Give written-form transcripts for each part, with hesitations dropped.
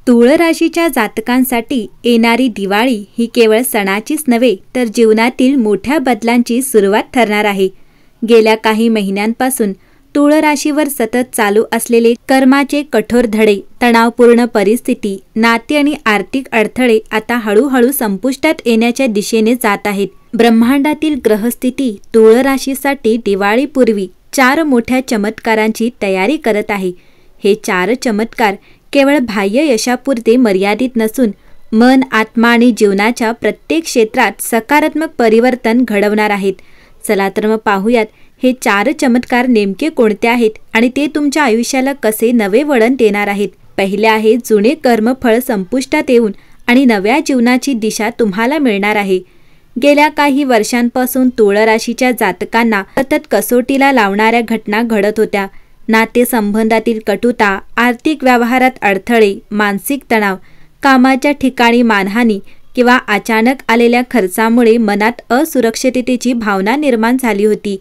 तुळ राशीच्या जातकांसाठी येणारी दिवाळी ही केवळ सणाचीच नव्हे तर जीवनातील मोठ्या बदलांची सुरुवात ठरणार आहे। गेल्या काही महिन्यांपासून तुळ राशीवर सतत चालू असलेले कर्माचे कठोर धडे, तणावपूर्ण परिस्थिती, नाते आणि आर्थिक अडथळे आता हळूहळू संपुष्टात येण्याच्या दिशेने जात आहेत। ब्रह्मांडातील ग्रहस्थिती तुळ राशीसाठी दिवाळीपूर्वी 4 मोठ्या चमत्कारांची तयारी करत आहे। हे 4 चमत्कार केवळ बाह्य यशापुरते मर्यादित नसून मन, आत्मा आणि जीवनाच्या प्रत्येक क्षेत्रात सकारात्मक परिवर्तन घडवणार आहेत। चला तर मग पाहूयात हे 4 चमत्कार नेमके कोणते आहेत आणि ते तुमच्या आयुष्याला कसे नवे वळण देणार आहेत। पहिले आहे जुने कर्मफळ संपुष्टात येऊन आणि नव्या जीवनाची दिशा तुम्हाला मिळणार आहे। गेल्या काही वर्षांपासून तुळ राशीच्या जातकांना सतत कसोटीला लावणाऱ्या घटना घडत होत्या। नातेसंबंधातील कटुता, आर्थिक व्यवहारात अडथळे, मानसिक तणाव, कामाच्या ठिकाणी मानहानी किंवा अचानक आलेल्या खर्चामुळे मनात असुरक्षिततेची भावना निर्माण झाली होती।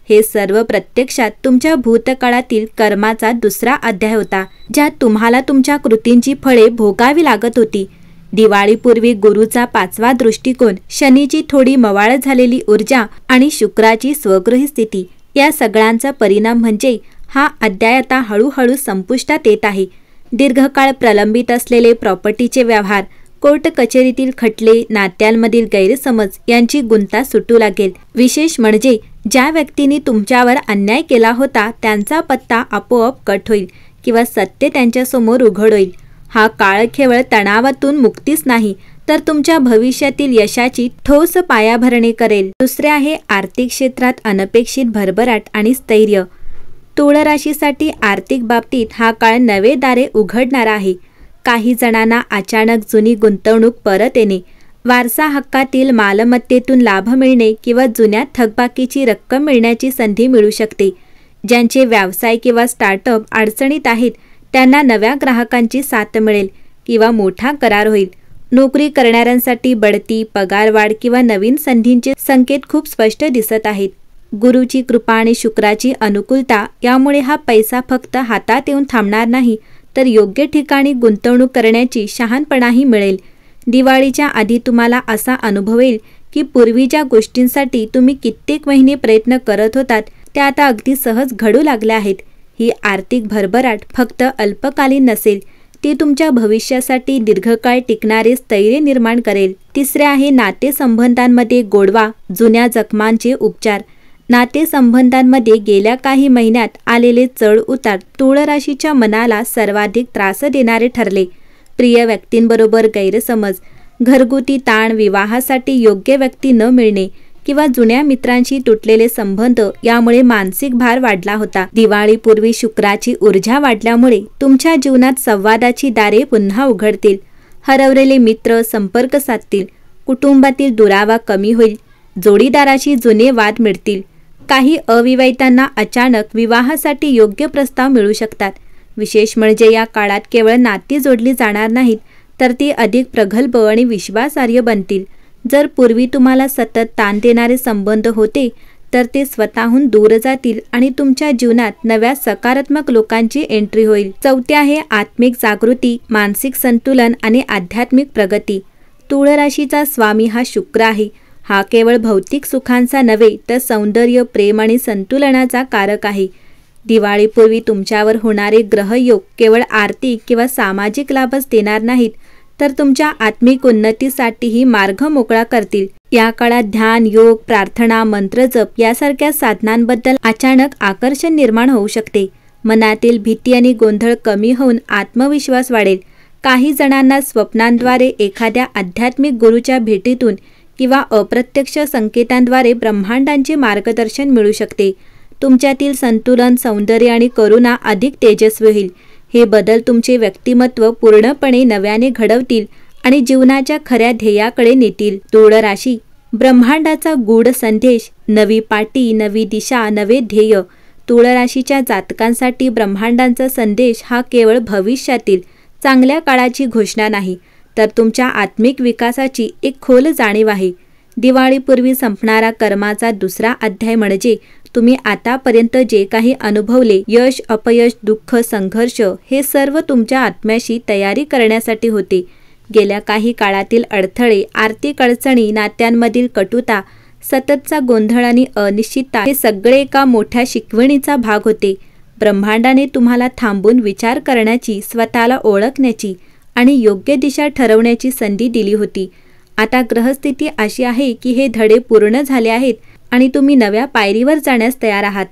हे सर्व प्रत्यक्षात तुमच्या भूतकाळातील कर्माचा दुसरा अध्याय होता, ज्यात तुम्हाला तुमच्या कृतींची फळे भोगावी लागत होती। दिवाळीपूर्वी गुरुचा 5वा दृष्टिकोन, शनीची थोडी मवाळ झालेली ऊर्जा आणि शुक्राची स्वगृही स्थिती या सगळ्यांचा परिणाम म्हणजे हा अध्याय आता हळूहळू संपुष्टात येत आहे। दीर्घकाळ प्रलंबित असलेले प्रॉपर्टीचे व्यवहार, कोर्ट कचेरीतील खटले, नात्यांमधील गैरसमज यांची गुंता सुटू लागेल। विशेष म्हणजे ज्या व्यक्तींनी तुमच्यावर अन्याय केला होता त्यांचा पत्ता आपोआप कट होईल किंवा सत्य त्यांच्यासमोर उघड होईल। हा काळ केवळ तणावातून मुक्तीच नाही तर तुमच्या भविष्यातील यशाची ठोस पायाभरणी करेल। दुसरे आहे आर्थिक क्षेत्रात अनपेक्षित भरभराट आणि स्थैर्य। तुळ राशीसाठी आर्थिक बाबतीत हा काळ नवे दारे उघडणारा आहे। काही जणांना अचानक जुनी गुंतवणूक परत येणे, वारसा हक्कातील मालमत्तेतून लाभ मिळणे किंवा जुन्या थकबाकीची रक्कम मिळण्याची संधी मिळू शकते। ज्यांचे व्यवसाय किंवा स्टार्टअप अडचणीत आहेत त्यांना नव्या ग्राहकांची साथ मिळेल किंवा मोठा करार होईल। नोकरी करणाऱ्यांसाठी बढती, पगारवाढ किंवा नवीन संधींचे संकेत खूप स्पष्ट दिसत आहेत। गुरुची कृपा आणि शुक्राची अनुकूलता यामुळे हा पैसा फक्त हातात येऊन थांबणार नाही तर योग्य ठिकाणी गुंतवणूक करण्याची शहाणपणाही मिळेल। दिवाळीच्या आधी तुम्हाला असा अनुभव येईल की पूर्वी ज्या गोष्टींसाठी तुम्ही कित्येक महिने प्रयत्न करत होतात त्या आता अगदी सहज घडू लागल्या आहेत। ही आर्थिक भरभराट फक्त अल्पकालीन नसेल, ती तुमच्या भविष्यासाठी दीर्घकाळ टिकणारे स्थैर्य निर्माण करेल। तिसरे आहे नातेसंबंधांमध्ये गोडवा, जुन्या जखमांचे उपचार। नातेसंबंधांमध्ये गेल्या काही महिन्यात आलेले चढ उतार तुळ राशीच्या मनाला सर्वाधिक त्रास देणारे ठरले। प्रिय व्यक्तींबरोबर गैरसमज, घरगुती ताण, विवाहासाठी योग्य व्यक्ती न मिळणे किंवा जुन्या मित्रांशी तुटलेले संबंध यामुळे मानसिक भार वाढला होता। दिवाळीपूर्वी शुक्राची ऊर्जा वाढल्यामुळे तुमच्या जीवनात संवादाची दारे पुन्हा उघडतील। हरवलेले मित्र संपर्क साधतील, कुटुंबातील दुरावा कमी होईल, जोडीदाराशी जुने वाद मिळतील। काही अविवाहितांना अचानक विवाहासाठी योग्य प्रस्ताव मिळू शकतात। विशेष म्हणजे या काळात केवळ नाती जोडली जाणार नाहीत तर ती अधिक प्रगल्भ आणि विश्वासार्ह बनतील। जर पूर्वी तुम्हाला सतत ताण देणारे संबंध होते तर ते स्वतःहून दूर जातील आणि तुमच्या जीवनात नव्या सकारात्मक लोकांची एंट्री होईल। चौथे आहे आत्मिक जागृती, मानसिक संतुलन आणि आध्यात्मिक प्रगती। तुळ राशीचा स्वामी हा शुक्र आहे। हा केवळ भौतिक सुखांचा नव्हे तर सौंदर्य, प्रेम आणि संतुलनाचा कारक आहे। दिवाळीपूर्वी तुमच्यावर होणारे ग्रहयोग केवळ आर्थिक किंवा सामाजिक लाभच देणार नाहीत तर तुमच्या आत्मिक उन्नतीसाठीही मार्ग मोकळा करतील। या काळात ध्यान, योग, प्रार्थना, मंत्रजप यासारख्या साधनांबद्दल अचानक आकर्षण निर्माण होऊ शकते। मनातील भीती आणि गोंधळ कमी होऊन आत्मविश्वास वाढेल। काही जणांना स्वप्नांद्वारे एखाद्या आध्यात्मिक गुरूच्या भेटीतून किंवा अप्रत्यक्ष संकेतांद्वारे ब्रह्मांडांचे मार्गदर्शन मिळू शकते। तुमच्यातील संतुलन, सौंदर्य आणि करुणा अधिक तेजस्वी होईल। हे बदल तुमचे व्यक्तिमत्व पूर्णपणे नव्याने घडवतील आणि जीवनाच्या खऱ्या ध्येयाकडे नेतील। तुळ राशी ब्रह्मांडाचा गूढ संदेश, नवी पाटी, नवी दिशा, नवे ध्येय। तुळ राशीच्या जातकांसाठी ब्रह्मांडांचा संदेश हा केवळ भविष्यातील चांगल्या काळाची घोषणा नाही तर तुमच्या आत्मिक विकासाची एक खोल जाणीव आहे। दिवाळीपूर्वी संपणारा कर्माचा दुसरा अध्याय म्हणजे तुम्ही आतापर्यंत जे काही अनुभवले यश, अपयश, दुःख, संघर्ष हे सर्व तुमच्या आत्म्याशी तयारी करण्यासाठी होते. गेल्या काही काळातील अडथळे, आर्थिक अडचणी, नात्यांमधील कटुता, सततचा गोंधळ आणि अनिश्चितता हे सगळे एका मोठ्या शिकवणीचा भाग होते. ब्रह्मांडाने तुम्हाला थांबून विचार करण्याची, स्वतःला ओळखण्याची आणि योग्य दिशा ठरवण्याची संधी दिली होती. आता ग्रहस्थिती अशी आहे की हे धडे पूर्ण झाले आहेत आणि तुम्ही नव्या पायरीवर जाण्यास तयार आहात.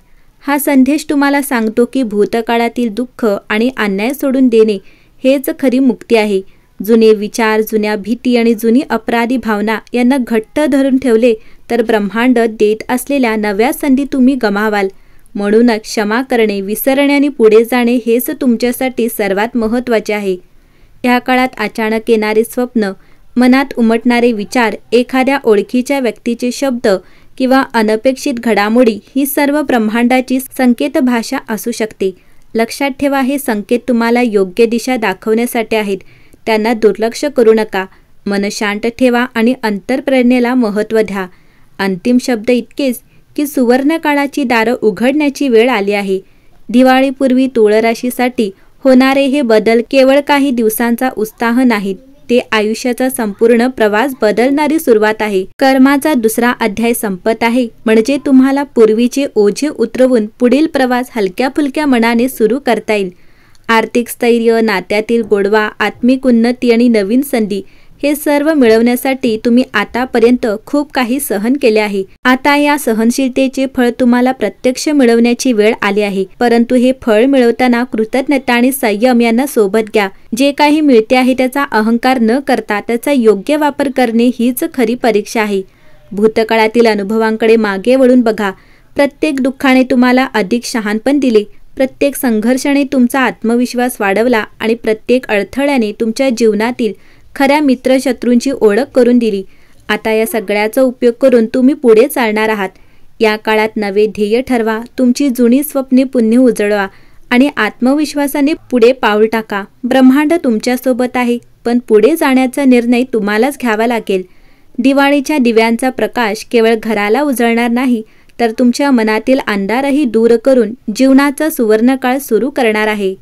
हा संदेश तुम्हाला सांगतो की भूतकाळातील दुःख आणि अन्याय सोडून देणे हेच खरी मुक्ती आहे. जुने विचार, जुन्या भीती आणि जुनी अपराधी भावना यांना घट्ट धरून ठेवले तर ब्रह्मांड देत असलेल्या नव्या संधी तुम्ही गमावाल. म्हणूनच क्षमा करणे, विसरणे आणि पुढे जाणे हेच तुमच्यासाठी सर्वात महत्त्वाचे आहे. या काळात अचानक येणारे स्वप्न, मनात उमटणारे विचार, एखाद्या ओळखीच्या व्यक्तीचे शब्द किंवा अनपेक्षित घडामोडी ही सर्व ब्रह्मांडाची संकेत भाषा असू शकते. लक्षात ठेवा, हे संकेत तुम्हाला योग्य दिशा दाखवण्यासाठी आहेत. त्यांना दुर्लक्ष करू नका. मन शांत ठेवा आणि अंतर्प्रेरणेला महत्त्व द्या. अंतिम शब्द इतकेच की सुवर्ण काळाची दारं उघडण्याची वेळ आली आहे. दिवाळीपूर्वी तुळ राशीसाठी होणारे हे बदल केवळ काही दिवसांचा उत्साह नाहीत, ते आयुष्याचा संपूर्ण प्रवास बदलणारी सुरुवात आहे. कर्माचा दुसरा अध्याय संपत आहे, म्हणजे तुम्हाला पूर्वीचे ओझे उतरवून पुढील प्रवास हलक्या फुलक्या मनाने सुरू करता येईल. आर्थिक स्थैर्य, नात्यातील गोडवा, आत्मिक उन्नती आणि नवीन संधी हे सर्व मिळवण्यासाठी तुम्ही आतापर्यंत खूप काही सहन केले आहे. आता या सहनशीलतेचे फळ तुम्हाला प्रत्यक्ष मिळवण्याची वेळ आली आहे. परंतु हे फळ मिळवताना कृतज्ञता आणि संयम यांना सोबत घ्या. जे काही मिळते आहे त्याचा अहंकार न करता त्याचा योग्य वापर करणे हीच खरी परीक्षा आहे. भूतकाळातील अनुभवांकडे मागे वळून बघा. प्रत्येक दुःखाने तुम्हाला अधिक शहाणपण दिले, प्रत्येक संघर्षाने तुमचा आत्मविश्वास वाढवला आणि प्रत्येक अडथळ्याने तुमच्या जीवनातील खऱ्या मित्रशत्रूंची ओळख करून दिली. आता या सगळ्याचा उपयोग करून तुम्ही पुढे चालणार आहात. या काळात नवे ध्येय ठरवा, तुमची जुनी स्वप्ने पुन्हा उजळवा आणि आत्मविश्वासाने पुढे पाऊल टाका. ब्रह्मांड तुमच्यासोबत आहे, पण पुढे जाण्याचा निर्णय तुम्हालाच घ्यावा लागेल. दिवाळीच्या दिव्यांचा प्रकाश केवळ घराला उजळणार नाही, तर तुमच्या मनातील अंधारही दूर करून जीवनाचा सुवर्णकाळ सुरू करणार आहे.